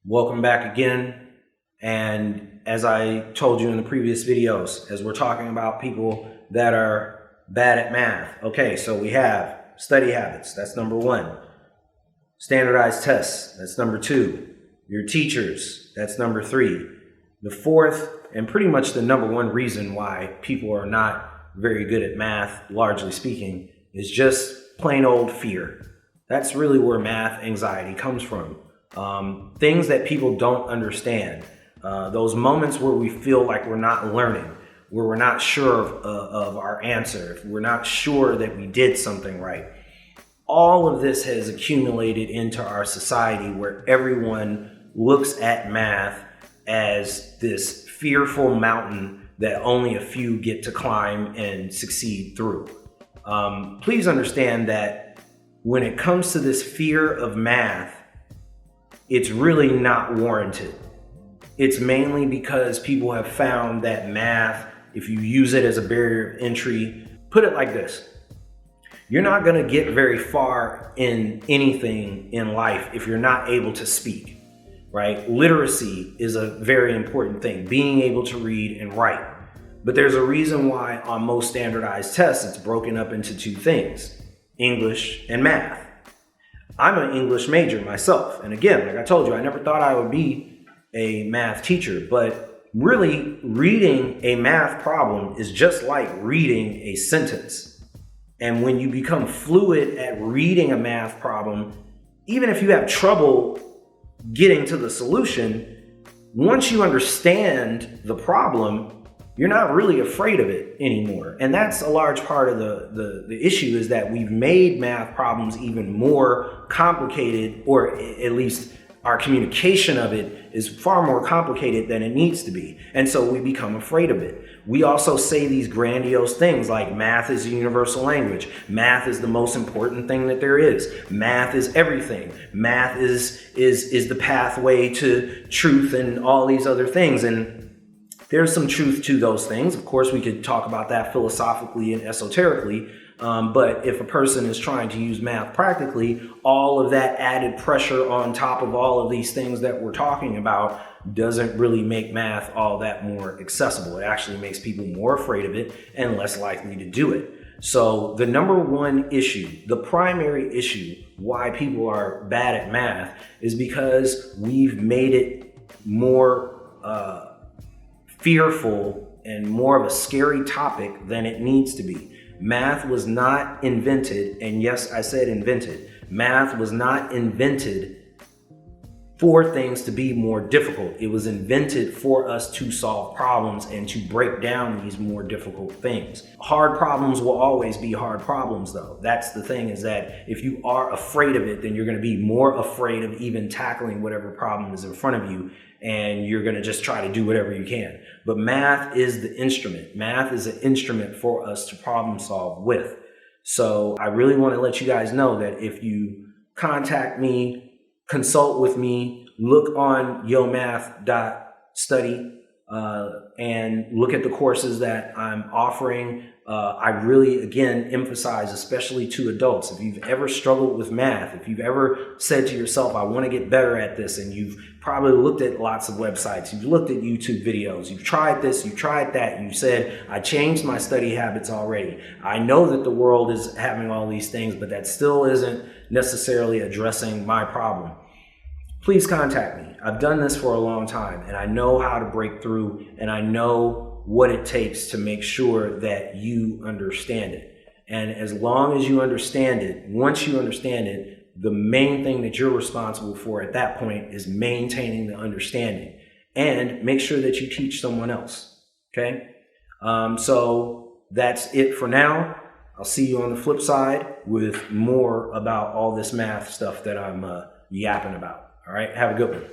Welcome back again. And as I told you in the previous videos, as we're talking about people that are bad at math, okay, so we have study habits, that's number one. Standardized tests, that's number two. Your teachers, that's number three. The fourth, and pretty much the number one reason why people are not very good at math, largely speaking, is just plain old fear. That's really where math anxiety comes from. Things that people don't understand. Those moments where we feel like we're not learning, where we're not sure of our answer, if we're not sure that we did something right. All of this has accumulated into our society where everyone looks at math as this fearful mountain that only a few get to climb and succeed through. Please understand that when it comes to this fear of math, it's really not warranted. It's mainly because people have found that math, if you use it as a barrier of entry, put it like this. You're not going to get very far in anything in life if you're not able to speak, right? Literacy is a very important thing, being able to read and write. But there's a reason why on most standardized tests, it's broken up into two things, English and math. I'm an English major myself. And again, like I told you, I never thought I would be a math teacher, but really reading a math problem is just like reading a sentence. And when you become fluid at reading a math problem, even if you have trouble getting to the solution, once you understand the problem, you're not really afraid of it anymore. And that's a large part of the issue, is that we've made math problems even more complicated, or at least our communication of it is far more complicated than it needs to be. And so we become afraid of it. We also say these grandiose things like math is a universal language. Math is the most important thing that there is. Math is everything. Math is the pathway to truth and all these other things. And there's some truth to those things. Of course, we could talk about that philosophically and esoterically. But if a person is trying to use math practically, all of that added pressure on top of all of these things that we're talking about doesn't really make math all that more accessible. It actually makes people more afraid of it and less likely to do it. So the number one issue, the primary issue why people are bad at math is because we've made it more fearful and more of a scary topic than it needs to be. Math was not invented, and yes, I said invented. Math was not invented for things to be more difficult. It was invented for us to solve problems and to break down these more difficult things. Hard problems will always be hard problems, though. That's the thing, is that if you are afraid of it, then you're going to be more afraid of even tackling whatever problem is in front of you, and you're going to just try to do whatever you can. But math is the instrument. Math is an instrument for us to problem solve with. So I really want to let you guys know that if you contact me, consult with me, look on yomath.study and look at the courses that I'm offering. I really, again, emphasize, especially to adults, if you've ever struggled with math, if you've ever said to yourself, I want to get better at this, and you've probably looked at lots of websites, you've looked at YouTube videos, you've tried this, you've tried that, you said, I changed my study habits already. I know that the world is having all these things, but that still isn't necessarily addressing my problem. Please contact me. I've done this for a long time, and I know how to break through, and I know what it takes to make sure that you understand it. And as long as you understand it, once you understand it, the main thing that you're responsible for at that point is maintaining the understanding, and make sure that you teach someone else. Okay? So that's it for now. I'll see you on the flip side with more about all this math stuff that I'm yapping about. All right, have a good one.